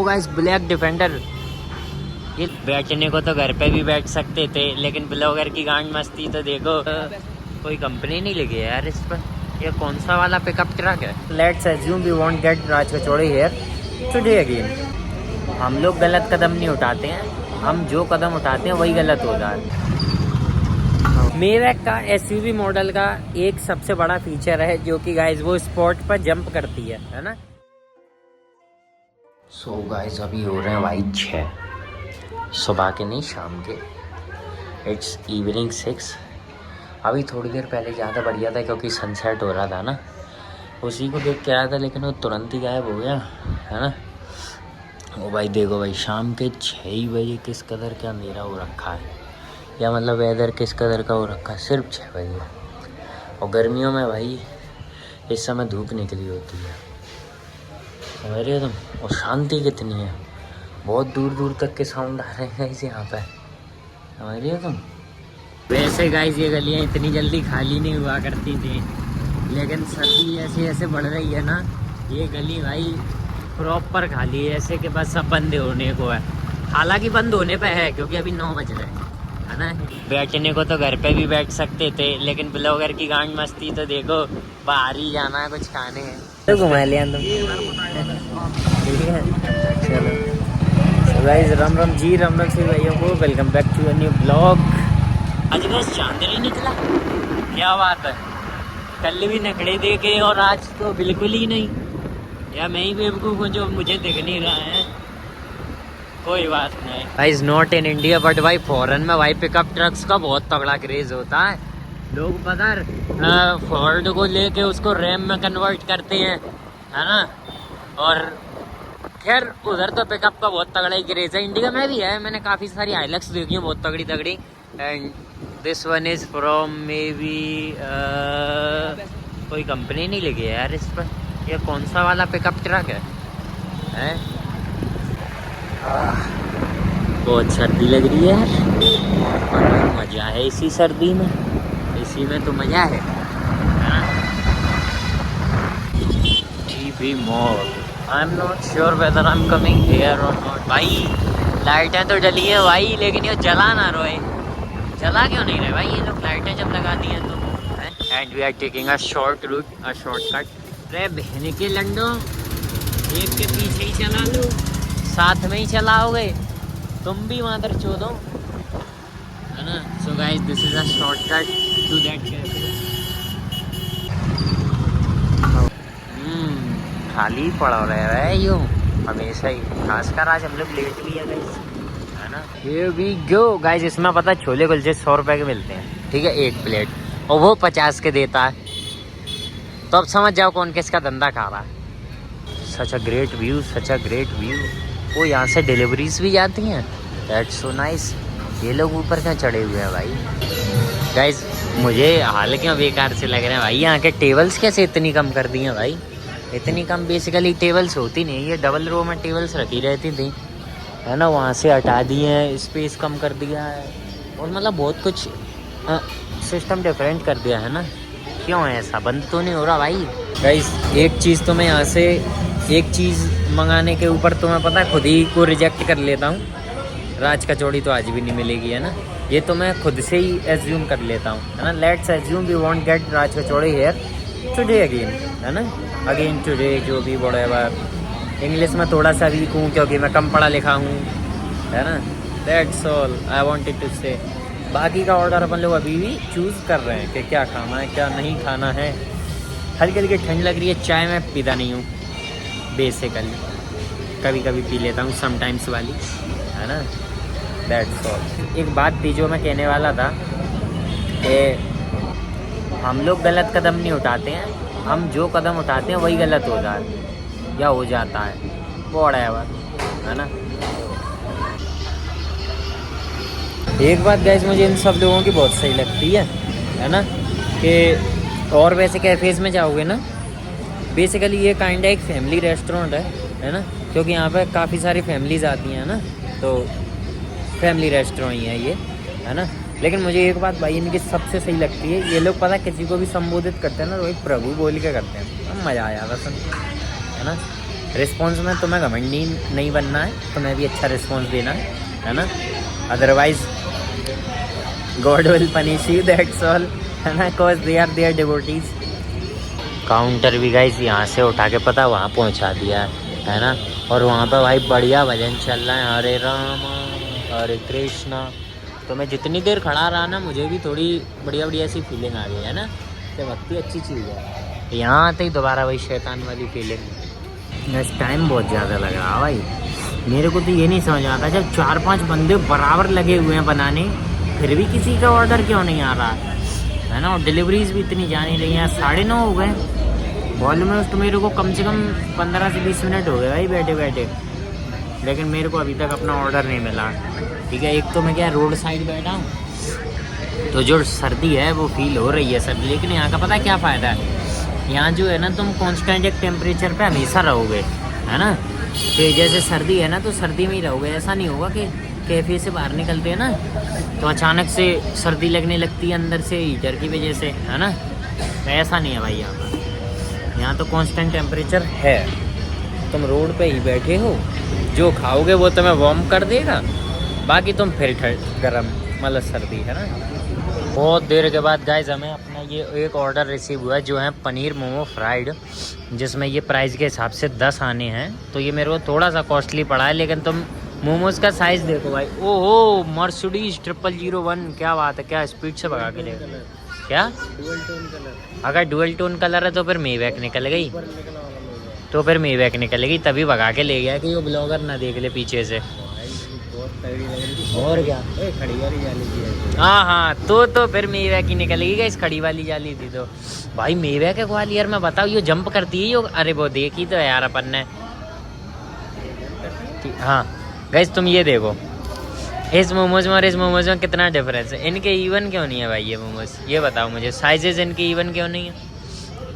Guys black defender. ये बैठने को तो घर पे भी बैठ सकते थे, लेकिन ब्लॉगर की गांड मस्ती तो देखो। कोई कंपनी नहीं लगी है यार इस पर। ये कौन सा वाला पिकअप ट्रक है? Let's assume we won't get Raj kachori here today again. हम लोग गलत कदम नहीं उठाते हैं, हम जो कदम उठाते हैं वही गलत हो जाता है। मेवैक का एसयूवी मॉडल का एक सबसे बड़ा फीचर है जो कि गाइस वो स्पॉट पर जंप करती है ना। सो गाइस अभी हो रहे हैं भाई 6 सुबह के, नहीं शाम के। It's evening 6। अभी थोड़ी देर पहले ज़्यादा बढ़िया था क्योंकि सनसेट हो रहा था ना, उसी को देख के आया था, लेकिन वो तुरंत ही गायब हो गया है ना। ओ भाई देखो भाई, शाम के 6 बजे किस कदर का अंधेरा हो रखा है, या मतलब वेदर किस कदर का हो रखा है, सिर्फ 6 बजे। और गर्मियों में भाई इस समय धूप निकली होती है, समझ रहे हो तुम। और शांति कितनी है, बहुत दूर दूर तक के साउंड आ रहे हैं इस यहाँ पे, समझ रहे हो तुम। वैसे गाइस ये गलियाँ इतनी जल्दी खाली नहीं हुआ करती थी, लेकिन सर्दी ऐसे ऐसे बढ़ रही है ना, ये गली भाई प्रॉपर खाली है, ऐसे कि बस सब बंद होने को है। हालांकि बंद होने पे है क्योंकि अभी 9 बज रहे हैं, है ना। बैठने को तो घर पे भी बैठ सकते थे, लेकिन ब्लॉगर की गांड मस्ती तो देखो, बाहर ही जाना है, कुछ खाने हैं तो घुमा लिया तुम। ठीक है चलो गाइस, राम राम जी, राम राम से भाइयों को, welcome back to a new blog. आज बस चांद नहीं निकला, क्या बात है। कल भी नखड़े देखे और आज तो बिल्कुल ही नहीं, या मैं ही बेवकूफ़ हूँ जो मुझे दिख नहीं रहा है। कोई बात नहीं भाई, is not in India but भाई फॉरेन में भाई पिकअप ट्रक्स का बहुत तगड़ा क्रेज़ होता है। लोग पता है फोर्ड को लेके उसको रैम में कन्वर्ट करते हैं, है ना। और खैर उधर तो पिकअप का बहुत तगड़ा ही क्रेज़ है, इंडिया में भी है। मैंने काफ़ी सारी हाइलक्स देखी हैं बहुत तगड़ी तगड़ी। And this one is from may be कोई कंपनी नहीं लगी है यार इस पर। ये कौन सा वाला पिकअप ट्रक है, हैं? बहुत सर्दी लग रही है यार, और मज़ा है इसी सर्दी में, इसी में तो मज़ा है। TV mall, I am not sure whether I am coming here और नॉट। भाई लाइटें तो जली हैं भाई, लेकिन ये जला ना रोए, जला क्यों नहीं रहे भाई ये लोग, लाइटें जब लगा दी हैं तो। And we are taking a short route, a shortcut. अरे बहन के लंडो, एक के पीछे ही चला लो, साथ में ही चलाओगे तुम भी मादर चोदो, है ना। So guys this is a shortcut to that cafe. खाली पड़ा रहा है यूँ हमेशा ही, खासकर आज हम लोग लेट भी है गाइस, है ना। हियर वी गो गाइस, इसमें पता है छोले कुलचे 100 रुपए के मिलते हैं, ठीक है, एक प्लेट, और वो 50 के देता है। तो अब समझ जाओ कौन किसका धंधा खा रहा है। Such a great view, such a great view. वो यहाँ से डिलीवरीज भी जाती हैं, दैट्स सो नाइस। ये लोग ऊपर क्या चढ़े हुए हैं भाई। गाइस मुझे हाल क्यों बेकार से लग रहे हैं भाई, यहाँ के टेबल्स कैसे इतनी कम कर दी हैं भाई। इतनी कम बेसिकली टेबल्स होती नहीं, ये डबल रो में टेबल्स रखी रहती थी, है ना। वहाँ से हटा दिए हैं, स्पेस कम कर दिया है, और मतलब बहुत कुछ सिस्टम डिफरेंट कर दिया है ना। क्यों है ऐसा, बंद तो नहीं हो रहा भाई। गाइस एक चीज़ तो मैं यहाँ से, एक चीज़ मंगाने के ऊपर तो मैं पता है खुद ही को रिजेक्ट कर लेता हूँ। राज कचौड़ी तो आज भी नहीं मिलेगी, है ना, ये तो मैं खुद से ही एज्यूम कर लेता हूँ, है ना। Let's assume we won't get Raj kachori here today again, है ना, अगेन टुडे, जो भी व्हाटएवर। इंग्लिश में थोड़ा सा वीक हूँ क्योंकि मैं कम पढ़ा लिखा हूँ, है ना। That's all I wanted to say. बाकी का ऑर्डर अपन लोग अभी भी चूज़ कर रहे हैं कि क्या खाना है क्या नहीं खाना है। हल्की हल्की ठंड लग रही है, चाय मैं पीता नहीं हूँ बेसिकली, कभी कभी पी लेता हूँ समटाइम्स वाली, है ना। That's all. एक बात थी जो मैं कहने वाला था कि हम लोग गलत कदम नहीं उठाते हैं, हम जो कदम उठाते हैं वही गलत हो जाता है या हो जाता है, व्हाटएवर, है ना। एक बात गाइस मुझे इन सब लोगों की बहुत सही लगती है ना, कि और वैसे कैफ़ेज़ में जाओगे ना, बेसिकली ये काइंड एक फैमिली रेस्टोरेंट है ना, क्योंकि यहाँ पे काफ़ी सारी फैमिलीज़ आती हैं ना, तो फैमिली रेस्टोरेंट ही है ये, है ना। लेकिन मुझे एक बात भाई इनकी सबसे सही लगती है, ये लोग पता किसी को भी संबोधित करते हैं ना तो एक प्रभु बोल के करते हैं, मज़ा आ जाता सुन, है ना। रिस्पॉन्स में तुम्हें घमंडी नहीं बनना है, तुम्हें भी अच्छा रिस्पॉन्स देना है ना, otherwise God will punish you, that's all, है ना, cause they are there devotees. Counter भी गाइस यहाँ से उठा के पता वहाँ पहुँचा दिया है ना, और वहाँ पे भाई बढ़िया भजन चल रहा है, हरे राम हरे कृष्णा। तो मैं जितनी देर खड़ा रहा ना, मुझे भी थोड़ी बढ़िया बढ़िया सी फीलिंग आ गई है ना, तो भक्ति अच्छी चीज़ है। यहाँ आते ही दोबारा वही शैतान वाली फीलिंग। इस टाइम बहुत ज़्यादा लग रहा भाई, मेरे को तो ये नहीं समझ आता, जब 4-5 बंदे बराबर लगे हुए हैं बनाने, फिर भी किसी का ऑर्डर क्यों नहीं आ रहा है ना, और डिलीवरीज भी इतनी जा नहीं रही हैं। 9:30 हो गए, ऑलमोस्ट मेरे को कम से कम 15 से 20 मिनट हो गए भाई बैठे बैठे, लेकिन मेरे को अभी तक अपना ऑर्डर नहीं मिला। ठीक है, एक तो मैं क्या रोड साइड बैठा हूँ, तो जो सर्दी है वो फील हो रही है सर्दी, लेकिन यहाँ का पता है क्या फ़ायदा है, यहाँ जो है ना तुम कांस्टेंट एक टेम्परेचर पे हमेशा रहोगे, है ना। तो जैसे सर्दी है ना, तो सर्दी में ही रहोगे, ऐसा नहीं होगा कि कैफे से बाहर निकलते हैं ना तो अचानक से सर्दी लगने लगती है अंदर से हीटर की वजह से, है ना। तो ऐसा नहीं है भाई यहाँ पर, यहाँ तो कांस्टेंट टेम्परेचर है। तुम रोड पे ही बैठे हो, जो खाओगे वो तुम्हें वार्म कर देगा, बाकी तुम फिर गर्म, मतलब सर्दी, है ना। बहुत देर के बाद गाइस हमें अपना ये एक ऑर्डर रिसीव हुआ है, जो है पनीर मोमो फ्राइड, जिसमें ये प्राइस के हिसाब से 10 आने हैं। तो ये मेरे को थोड़ा सा कॉस्टली पड़ा है, लेकिन तुम मोमोज का साइज़ देखो भाई, ओहो मर्सिडीज 0001, क्या बात है, क्या स्पीड से भगा के ले, क्या डुअल टोन कलर, अगर डुअल टोन कलर है तो फिर मेवैक निकल गई, तो फिर मेवैक निकलेगी, तभी भगा के ले गया कि वो ब्लॉगर ना देख ले पीछे से। और क्या, खड़ी वाली जाली थी, हाँ तो फिर मेवैक ही निकलेगी इस खड़ी वाली जाली थी। तो भाई मेवैक है ग्वालियर में, बताओ ये जंप करती है, यो अरे वो देखी तो यार अपन ने। हाँ गाइस तुम ये देखो, इस मोमोज में और इस मोमोज में कितना डिफरेंस है, इनके इवन क्यों नहीं है भाई ये मोमोज, ये बताओ मुझे, साइजेस इनके इवन क्यों नहीं है,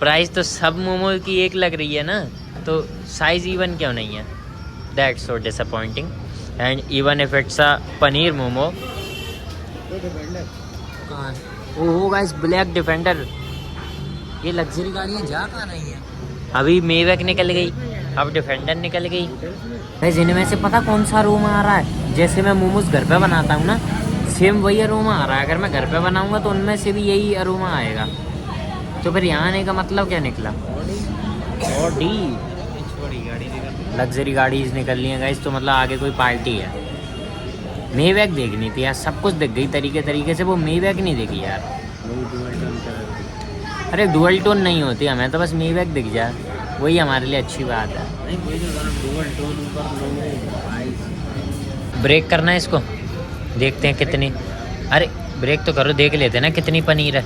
प्राइस तो सब मोमोज की एक लग रही है ना, तो साइज इवन क्यों नहीं है, that's so disappointing. And even if it's a paneer momo, oh guys black defender, ये लग्जरी गाड़ियाँ जा कहाँ रही हैं, अभी मेवैक निकल गई, अब डिफेंडर निकल गई। गाइस इनमें से पता कौन सा अरोमा आ रहा है, जैसे मैं मोमोज घर पे बनाता हूँ ना, सेम वही अरोमा आ रहा है, अगर मैं घर पे बनाऊँगा तो उनमें से भी यही अरोमा आएगा। तो फिर यहाँ आने का मतलब क्या निकला, ऑडी लग्जरी गाड़ीज निकल रही हैं गाइस, तो मतलब आगे कोई पार्टी है। मेवैक देखनी थी यार, सब कुछ दिख गई तरीके से, वो मेवैक नहीं देखी यार। अरे डुअल टोन नहीं होती, हमें तो बस मेवैक दिख जाए, वही हमारे लिए अच्छी बात है। ब्रेक करना है इसको, देखते हैं कितनी, अरे ब्रेक तो करो, देख लेते ना कितनी पनीर है।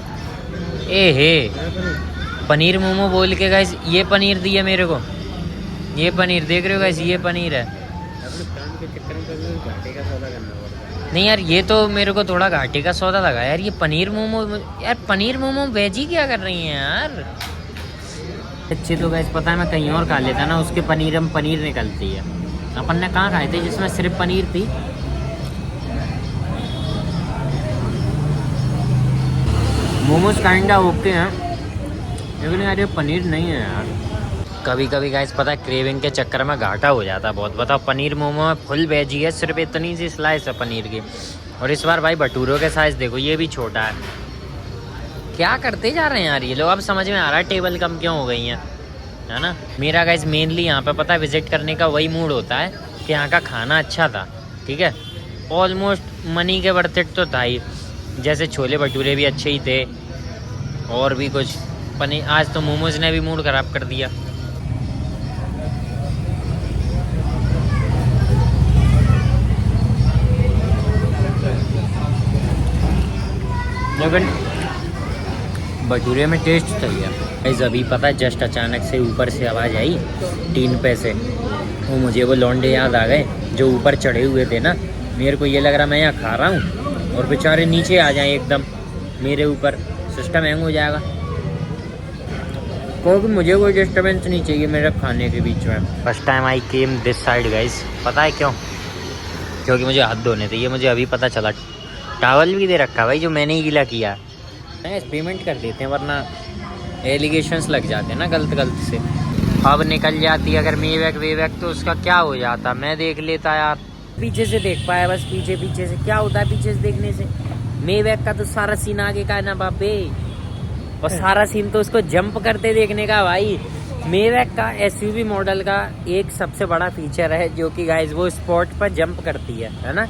ए हे पनीर मोमो बोल के गाइस ये पनीर दी है मेरे को, ये पनीर देख रहे हो गाइस, ये पनीर है। नहीं यार ये तो मेरे को थोड़ा घाटे का सौदा लगा यार, ये पनीर मोमो, यार पनीर मोमो वेज ही क्या कर रही हैं यार। अच्छे तो गाइस पता है मैं कहीं और खा लेता ना, उसके पनीर में पनीर निकलती है, अपन ने कहाँ खाए थे जिसमें सिर्फ पनीर थी। मोमोज काइंडा ओके हैं, लेकिन यार ये पनीर नहीं है यार। कभी कभी गाइस पता है क्रेविंग के चक्कर में घाटा हो जाता है बहुत। बताओ पनीर मोमो में फुल वेज ही है, सिर्फ इतनी सी स्लाइस है पनीर की, और इस बार भाई भटूरों के साइज़ देखो, ये भी छोटा है। क्या करते जा रहे हैं यार ये लोग, अब समझ में आ रहा है टेबल कम क्यों हो गई हैं, है ना। मेरा गाइस मेनली यहाँ पे पता है विजिट करने का वही मूड होता है कि यहाँ का खाना अच्छा था, ठीक है, ऑलमोस्ट मनी के वर्थ इट तो था ही, जैसे छोले भटूरे भी अच्छे ही थे, और भी कुछ पनीर। आज तो मोमोज ने भी मूड ख़राब कर दिया। लेकिन भटूरे में टेस्ट चाहिए गाइस। अभी पता है जस्ट अचानक से ऊपर से आवाज़ आई 3 पैसे, वो मुझे वो लौंडे याद आ गए जो ऊपर चढ़े हुए थे ना। मेरे को ये लग रहा मैं यहाँ खा रहा हूँ और बेचारे नीचे आ जाएं एकदम मेरे ऊपर, सिस्टम हैंग हो जाएगा। क्योंकि मुझे कोई डिस्टर्बेंस नहीं चाहिए मेरे खाने के बीच में। First time I came this side guys, पता है क्यों? क्योंकि मुझे हाथ धोने थे, ये मुझे अभी पता चला। टावल भी दे रखा भाई जो मैंने ही गीला किया। पेमेंट कर देते हैं वरना एलिगेशंस लग जाते हैं ना गलत से। अब निकल जाती अगर मेवैक वेवैक तो उसका क्या हो जाता, मैं देख लेता यार। पीछे से देख पाया बस, पीछे पीछे से क्या होता है पीछे से देखने से। मेवैक का तो सारा सीन आगे का है ना बाबे, और सारा सीन तो उसको जंप करते देखने का भाई। मेवैक का एसयूवी मॉडल का एक सबसे बड़ा फीचर है जो कि गाइस वो स्पॉट पर जंप करती है ना,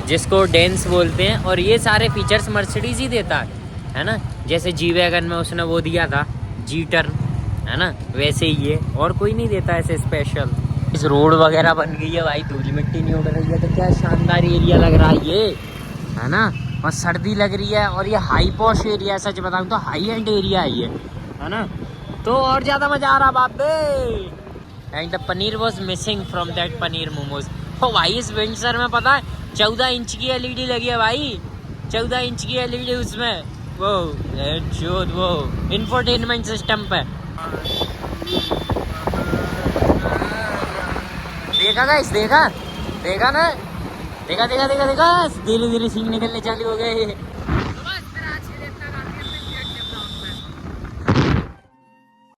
जिसको डेंस बोलते हैं। और ये सारे फीचर्स मर्सिडीज ही देता है ना, जैसे जी वैगन में उसने वो दिया था जी टर्न, है ना, वैसे ही ये और कोई नहीं देता ऐसे स्पेशल। इस रोड वगैरह बन गई है भाई, धूल मिट्टी नहीं उड़ रही है, तो क्या शानदार एरिया लग रहा है ये, है ना। और सर्दी लग रही है और ये हाई पॉश एरिया है, सच बताऊं तो हाई एंड एरिया है ये, है ना, तो और ज्यादा मजा आ रहा बाबे। And the paneer was missing from that paneer momos. ओ भाई इस विंडसर में पता है 14 इंच की एलईडी लगी है भाई, 14 इंच की एलईडी उसमें, वो वो इंफोटेनमेंट सिस्टम पे। देखा गाइस, देखा ना, देखा धीरे धीरे सीन निकलने चालू हो गए।